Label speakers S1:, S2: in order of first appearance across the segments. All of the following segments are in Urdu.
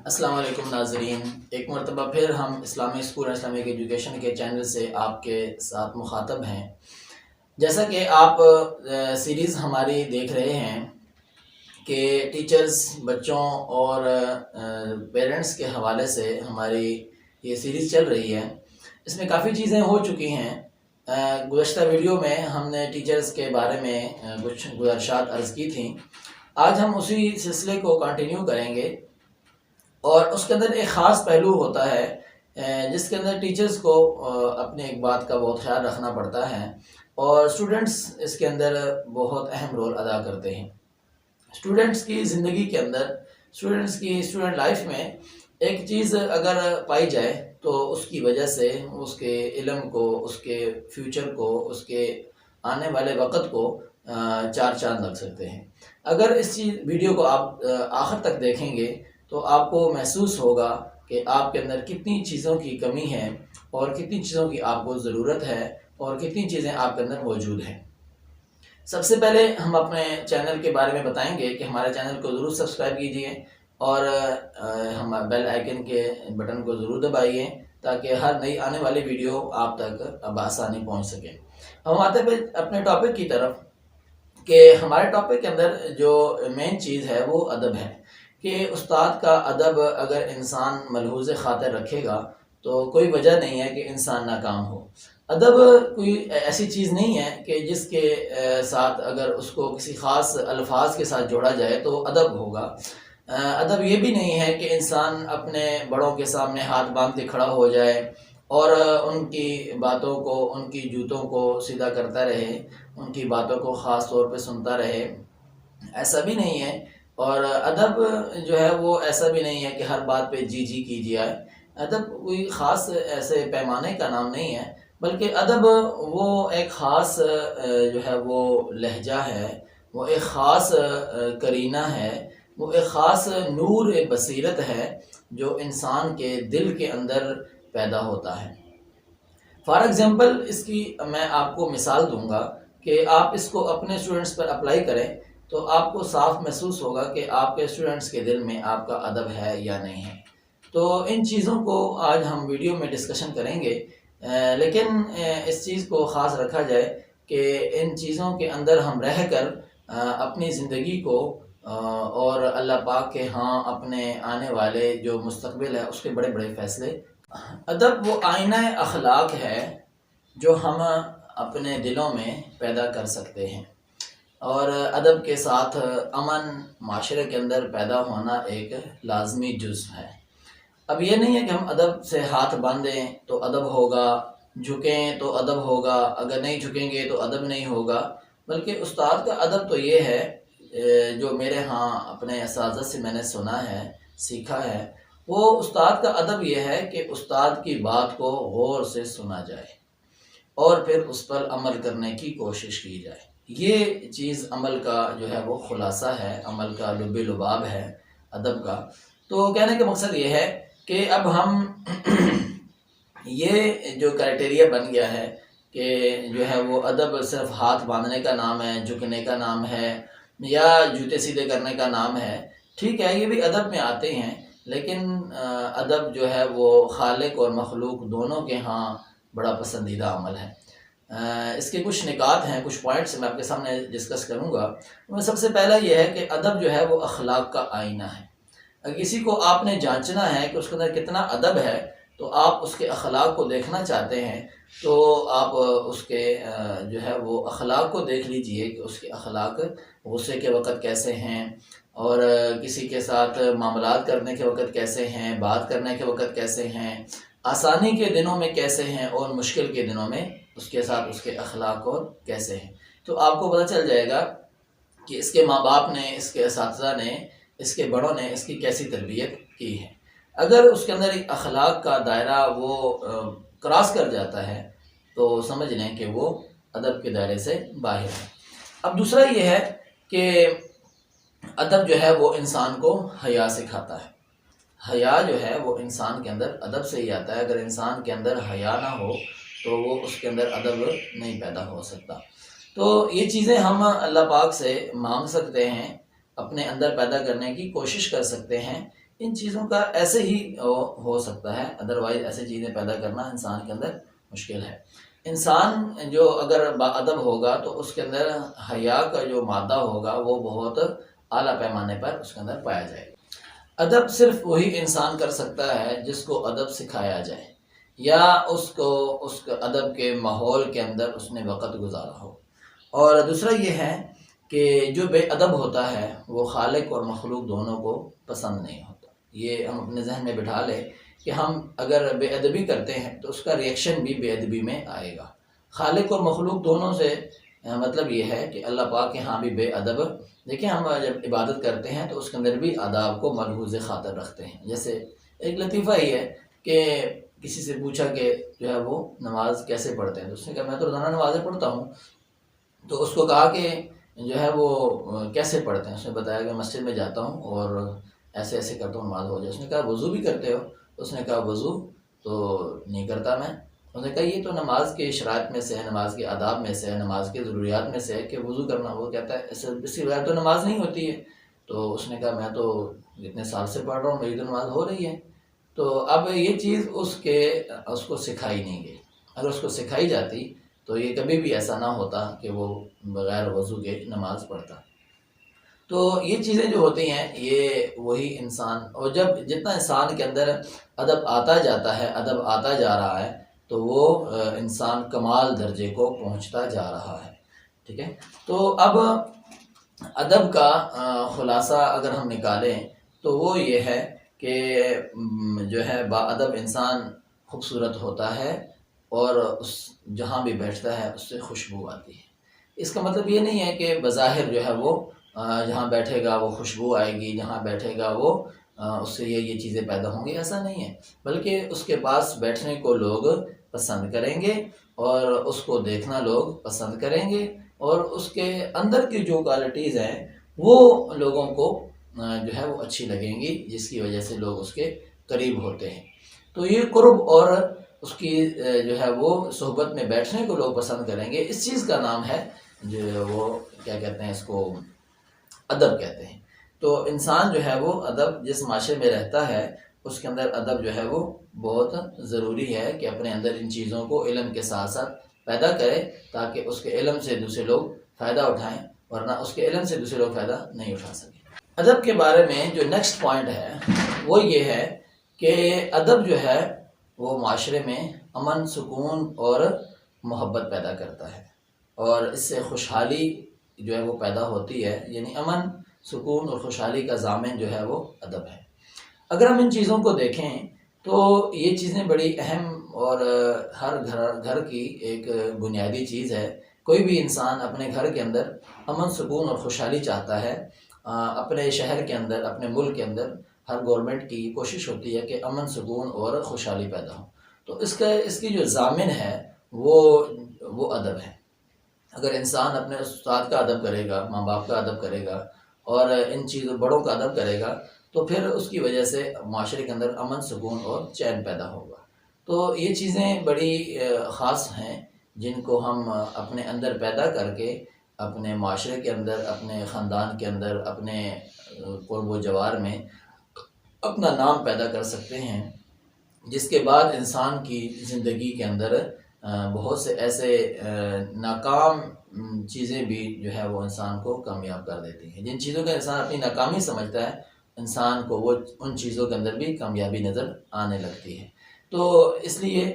S1: السلام علیکم ناظرین، ایک مرتبہ پھر ہم اسلامی اسکول اور اسلامک ایجوکیشن کے چینل سے آپ کے ساتھ مخاطب ہیں۔ جیسا کہ آپ سیریز ہماری دیکھ رہے ہیں کہ ٹیچرز، بچوں اور پیرنٹس کے حوالے سے ہماری یہ سیریز چل رہی ہے۔ اس میں کافی چیزیں ہو چکی ہیں۔ گزشتہ ویڈیو میں ہم نے ٹیچرز کے بارے میں کچھ گزارشات عرض کی تھیں۔ آج ہم اسی سلسلے کو کنٹینیو کریں گے، اور اس کے اندر ایک خاص پہلو ہوتا ہے جس کے اندر ٹیچرز کو اپنے ایک بات کا بہت خیال رکھنا پڑتا ہے، اور اسٹوڈنٹس اس کے اندر بہت اہم رول ادا کرتے ہیں۔ اسٹوڈنٹس کی زندگی کے اندر، اسٹوڈنٹ لائف میں ایک چیز اگر پائی جائے تو اس کی وجہ سے اس کے علم کو، اس کے فیوچر کو، اس کے آنے والے وقت کو چار چاند لگ سکتے ہیں۔ اگر اس ویڈیو کو آپ آخر تک دیکھیں گے تو آپ کو محسوس ہوگا کہ آپ کے اندر کتنی چیزوں کی کمی ہے اور کتنی چیزوں کی آپ کو ضرورت ہے اور کتنی چیزیں آپ کے اندر موجود ہیں۔ سب سے پہلے ہم اپنے چینل کے بارے میں بتائیں گے کہ ہمارے چینل کو ضرور سبسکرائب کیجئے اور ہم بیل آئیکن کے بٹن کو ضرور دبائیے تاکہ ہر نئی آنے والی ویڈیو آپ تک بآسانی پہنچ سکے۔ ہم آتے ہیں اپنے ٹاپک کی طرف کہ ہمارے ٹاپک کے اندر جو مین چیز ہے وہ ادب ہے، کہ استاد کا ادب اگر انسان ملحوظ خاطر رکھے گا تو کوئی وجہ نہیں ہے کہ انسان ناکام ہو۔ ادب کوئی ایسی چیز نہیں ہے کہ جس کے ساتھ اگر اس کو کسی خاص الفاظ کے ساتھ جوڑا جائے تو ادب ہوگا۔ ادب یہ بھی نہیں ہے کہ انسان اپنے بڑوں کے سامنے ہاتھ باندھ کے کھڑا ہو جائے اور ان کی باتوں کو، ان کی جوتوں کو سیدھا کرتا رہے، ان کی باتوں کو خاص طور پہ سنتا رہے، ایسا بھی نہیں ہے۔ اور ادب جو ہے وہ ایسا بھی نہیں ہے کہ ہر بات پہ جی جی کی جائے۔ ادب کوئی خاص ایسے پیمانے کا نام نہیں ہے، بلکہ ادب وہ ایک خاص جو ہے وہ لہجہ ہے، وہ ایک خاص کرینہ ہے، وہ ایک خاص نور بصیرت ہے جو انسان کے دل کے اندر پیدا ہوتا ہے۔ فار ایگزامپل اس کی میں آپ کو مثال دوں گا کہ آپ اس کو اپنے اسٹوڈنٹس پر اپلائی کریں تو آپ کو صاف محسوس ہوگا کہ آپ کے اسٹوڈنٹس کے دل میں آپ کا ادب ہے یا نہیں ہے۔ تو ان چیزوں کو آج ہم ویڈیو میں ڈسکشن کریں گے، لیکن اس چیز کو خاص رکھا جائے کہ ان چیزوں کے اندر ہم رہ کر اپنی زندگی کو اور اللہ پاک کے ہاں اپنے آنے والے جو مستقبل ہے اس کے بڑے بڑے فیصلے۔ ادب وہ آئینہ اخلاق ہے جو ہم اپنے دلوں میں پیدا کر سکتے ہیں، اور ادب کے ساتھ امن معاشرے کے اندر پیدا ہونا ایک لازمی جزو ہے۔ اب یہ نہیں ہے کہ ہم ادب سے ہاتھ باندھیں تو ادب ہوگا، جھکیں تو ادب ہوگا، اگر نہیں جھکیں گے تو ادب نہیں ہوگا، بلکہ استاد کا ادب تو یہ ہے جو میرے ہاں اپنے اساتذہ سے میں نے سنا ہے، سیکھا ہے، وہ استاد کا ادب یہ ہے کہ استاد کی بات کو غور سے سنا جائے اور پھر اس پر عمل کرنے کی کوشش کی جائے۔ یہ چیز عمل کا جو ہے وہ خلاصہ ہے، عمل کا لب لباب ہے ادب کا۔ تو کہنے کا مقصد یہ ہے کہ اب ہم یہ جو کرائٹیریا بن گیا ہے کہ جو ہے وہ ادب صرف ہاتھ باندھنے کا نام ہے، جھکنے کا نام ہے یا جوتے سیدھے کرنے کا نام ہے، ٹھیک ہے یہ بھی ادب میں آتے ہیں، لیکن ادب جو ہے وہ خالق اور مخلوق دونوں کے ہاں بڑا پسندیدہ عمل ہے۔ اس کے کچھ نکات ہیں، کچھ پوائنٹس میں آپ کے سامنے ڈسکس کروں گا۔ ان میں سب سے پہلا یہ ہے کہ ادب جو ہے وہ اخلاق کا آئینہ ہے۔ اگر کسی کو آپ نے جانچنا ہے کہ اس کے اندر کتنا ادب ہے تو آپ اس کے اخلاق کو دیکھنا چاہتے ہیں تو آپ اس کے جو ہے وہ اخلاق کو دیکھ لیجئے کہ اس کے اخلاق غصے کے وقت کیسے ہیں، اور کسی کے ساتھ معاملات کرنے کے وقت کیسے ہیں، بات کرنے کے وقت کیسے ہیں، آسانی کے دنوں میں کیسے ہیں اور مشکل کے دنوں میں اس کے ساتھ اس کے اخلاق اور کیسے ہیں۔ تو آپ کو پتہ چل جائے گا کہ اس کے ماں باپ نے، اس کے اساتذہ نے، اس کے بڑوں نے اس کی کیسی تربیت کی ہے۔ اگر اس کے اندر ایک اخلاق کا دائرہ وہ کراس کر جاتا ہے تو سمجھ لیں کہ وہ ادب کے دائرے سے باہر ہے۔ اب دوسرا یہ ہے کہ ادب جو ہے وہ انسان کو حیا سکھاتا ہے۔ حیا جو ہے وہ انسان کے اندر ادب سے ہی آتا ہے۔ اگر انسان کے اندر حیا نہ ہو تو وہ اس کے اندر ادب نہیں پیدا ہو سکتا۔ تو یہ چیزیں ہم اللہ پاک سے مانگ سکتے ہیں، اپنے اندر پیدا کرنے کی کوشش کر سکتے ہیں ان چیزوں کا ایسے ہی ہو سکتا ہے، ادروائز ایسے چیزیں پیدا کرنا انسان کے اندر مشکل ہے۔ انسان جو اگر باادب ہوگا تو اس کے اندر حیا کا جو مادہ ہوگا وہ بہت اعلیٰ پیمانے پر اس کے اندر پایا جائے گا۔ ادب صرف وہی انسان کر سکتا ہے جس کو ادب سکھایا جائے، یا اس ادب کے ماحول کے اندر اس نے وقت گزارا ہو۔ اور دوسرا یہ ہے کہ جو بے ادب ہوتا ہے وہ خالق اور مخلوق دونوں کو پسند نہیں ہوتا۔ یہ ہم اپنے ذہن میں بٹھا لیں کہ ہم اگر بے ادبی کرتے ہیں تو اس کا ریئیکشن بھی بے ادبی میں آئے گا۔ خالق اور مخلوق دونوں سے مطلب یہ ہے کہ اللہ پاک کے ہاں بھی بے ادب، دیکھیں ہم جب عبادت کرتے ہیں تو اس کے اندر بھی آداب کو ملحوظ خاطر رکھتے ہیں۔ جیسے ایک لطیفہ ہی ہے کہ کسی سے پوچھا کہ جو ہے وہ نماز کیسے پڑھتے ہیں، تو اس نے کہا میں تو روزانہ نمازیں پڑھتا ہوں۔ تو اس کو کہا کہ جو ہے وہ کیسے پڑھتے ہیں، اس نے بتایا کہ مسجد میں جاتا ہوں اور ایسے ایسے کرتا ہوں نماز ہو جائے۔ اس نے کہا وضو بھی کرتے ہو؟ اس نے کہا وضو تو نہیں کرتا میں۔ اس نے کہا یہ تو نماز کے شرائط میں سے ہے، نماز کے آداب میں سے ہے، نماز کے ضروریات میں سے ہے کہ وضو کرنا۔ وہ کہتا ہے اس کے بغیر تو نماز نہیں ہوتی ہے۔ تو اس نے کہا میں تو اتنے سال سے پڑھ رہا ہوں، میری تو نماز ہو رہی ہے۔ تو اب یہ چیز اس کو سکھائی نہیں گئی۔ اگر اس کو سکھائی جاتی تو یہ کبھی بھی ایسا نہ ہوتا کہ وہ بغیر وضو کے نماز پڑھتا۔ تو یہ چیزیں جو ہوتی ہیں یہ وہی انسان، اور جب جتنا انسان کے اندر ادب آتا جاتا ہے، ادب آتا جا رہا ہے، تو وہ انسان کمال درجے کو پہنچتا جا رہا ہے، ٹھیک ہے۔ تو اب ادب کا خلاصہ اگر ہم نکالیں تو وہ یہ ہے کہ جو ہے با ادب انسان خوبصورت ہوتا ہے اور اس جہاں بھی بیٹھتا ہے اس سے خوشبو آتی ہے۔ اس کا مطلب یہ نہیں ہے کہ بظاہر جو ہے وہ جہاں بیٹھے گا وہ خوشبو آئے گی، جہاں بیٹھے گا وہ اس سے یہ چیزیں پیدا ہوں گی، ایسا نہیں ہے، بلکہ اس کے پاس بیٹھنے کو لوگ پسند کریں گے اور اس کو دیکھنا لوگ پسند کریں گے، اور اس کے اندر کی جو کوالٹیز ہیں وہ لوگوں کو جو ہے وہ اچھی لگیں گی، جس کی وجہ سے لوگ اس کے قریب ہوتے ہیں۔ تو یہ قرب اور اس کی جو ہے وہ صحبت میں بیٹھنے کو لوگ پسند کریں گے، اس چیز کا نام ہے جو وہ کیا کہتے ہیں، اس کو ادب کہتے ہیں۔ تو انسان جو ہے وہ ادب جس معاشرے میں رہتا ہے اس کے اندر ادب جو ہے وہ بہت ضروری ہے کہ اپنے اندر ان چیزوں کو علم کے ساتھ ساتھ پیدا کرے، تاکہ اس کے علم سے دوسرے لوگ فائدہ اٹھائیں، ورنہ اس کے علم سے دوسرے لوگ فائدہ نہیں اٹھا سکیں۔ ادب کے بارے میں جو نیکسٹ پوائنٹ ہے وہ یہ ہے کہ ادب جو ہے وہ معاشرے میں امن، سکون اور محبت پیدا کرتا ہے، اور اس سے خوشحالی جو ہے وہ پیدا ہوتی ہے، یعنی امن، سکون اور خوشحالی کا ضامن جو ہے وہ ادب ہے۔ اگر ہم ان چیزوں کو دیکھیں تو یہ چیزیں بڑی اہم اور ہر گھر کی ایک بنیادی چیز ہے۔ کوئی بھی انسان اپنے گھر کے اندر امن، سکون اور خوشحالی چاہتا ہے۔ اپنے شہر کے اندر، اپنے ملک کے اندر ہر گورنمنٹ کی کوشش ہوتی ہے کہ امن، سکون اور خوشحالی پیدا ہو۔ تو اس کی جو ضامن ہے وہ ادب ہے۔ اگر انسان اپنے استاد کا ادب کرے گا، ماں باپ کا ادب کرے گا اور ان چیزوں بڑوں کا ادب کرے گا تو پھر اس کی وجہ سے معاشرے کے اندر امن، سکون اور چین پیدا ہوگا۔ تو یہ چیزیں بڑی خاص ہیں جن کو ہم اپنے اندر پیدا کر کے اپنے معاشرے کے اندر، اپنے خاندان کے اندر، اپنے قرب و جوار میں اپنا نام پیدا کر سکتے ہیں، جس کے بعد انسان کی زندگی کے اندر بہت سے ایسے ناکام چیزیں بھی جو ہے وہ انسان کو کامیاب کر دیتی ہیں۔ جن چیزوں کا انسان اپنی ناکامی سمجھتا ہے، انسان کو وہ ان چیزوں کے اندر بھی کامیابی نظر آنے لگتی ہے۔ تو اس لیے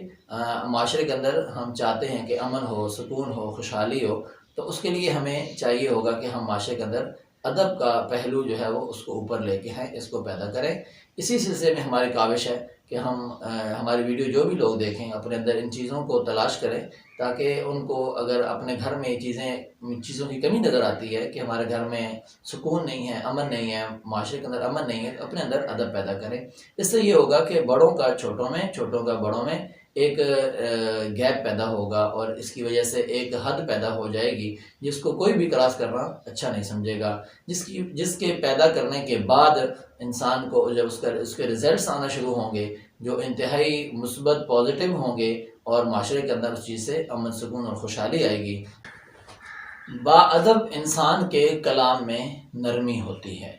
S1: معاشرے کے اندر ہم چاہتے ہیں کہ امن ہو، سکون ہو، خوشحالی ہو، تو اس کے لیے ہمیں چاہیے ہوگا کہ ہم معاشرے کے اندر ادب کا پہلو جو ہے وہ اس کو اوپر لے کے ہیں، اس کو پیدا کریں۔ اسی سلسلے میں ہماری کاوش ہے کہ ہم ہماری ویڈیو جو بھی لوگ دیکھیں اپنے اندر ان چیزوں کو تلاش کریں، تاکہ ان کو اگر اپنے گھر میں چیزوں کی کمی نظر آتی ہے کہ ہمارے گھر میں سکون نہیں ہے، امن نہیں ہے، معاشرے کے اندر امن نہیں ہے، تو اپنے اندر ادب پیدا کریں۔ اس سے یہ ہوگا کہ بڑوں کا چھوٹوں میں، چھوٹوں کا بڑوں میں ایک گیپ پیدا ہوگا، اور اس کی وجہ سے ایک حد پیدا ہو جائے گی جس کو کوئی بھی کراس کرنا اچھا نہیں سمجھے گا، جس کے پیدا کرنے کے بعد انسان کو جب اس کے رزلٹس آنا شروع ہوں گے جو انتہائی مثبت، پازیٹیو ہوں گے، اور معاشرے کے اندر اس چیز سے امن، سکون اور خوشحالی آئے گی۔ با ادب انسان کے کلام میں نرمی ہوتی ہے،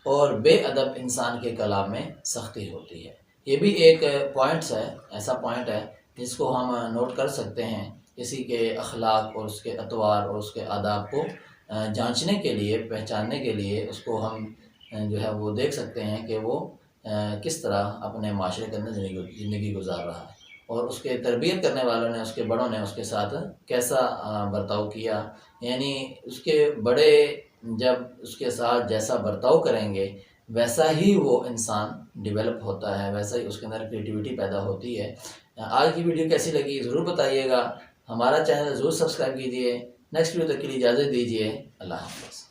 S1: اور بے ادب انسان کے کلام میں سختی ہوتی ہے۔ یہ بھی ایک پوائنٹس ہے، ایسا پوائنٹ ہے جس کو ہم نوٹ کر سکتے ہیں، کسی کے اخلاق اور اس کے اطوار اور اس کے آداب کو جانچنے کے لیے، پہچاننے کے لیے اس کو ہم جو ہے وہ دیکھ سکتے ہیں کہ وہ کس طرح اپنے معاشرے کے اندر زندگی گزار رہا ہے، اور اس کے تربیت کرنے والوں نے، اس کے بڑوں نے اس کے ساتھ کیسا برتاؤ کیا۔ یعنی اس کے بڑے جب اس کے ساتھ جیسا برتاؤ کریں گے ویسا ہی وہ انسان ڈیولپ ہوتا ہے، ویسا ہی اس کے اندر کریٹیوٹی پیدا ہوتی ہے۔ آج کی ویڈیو کیسی لگی ضرور بتائیے گا، ہمارا چینل ضرور سبسکرائب کیجیے۔ نیکسٹ ویڈیو تک کے لیے اجازت دیجیے، اللہ حافظ۔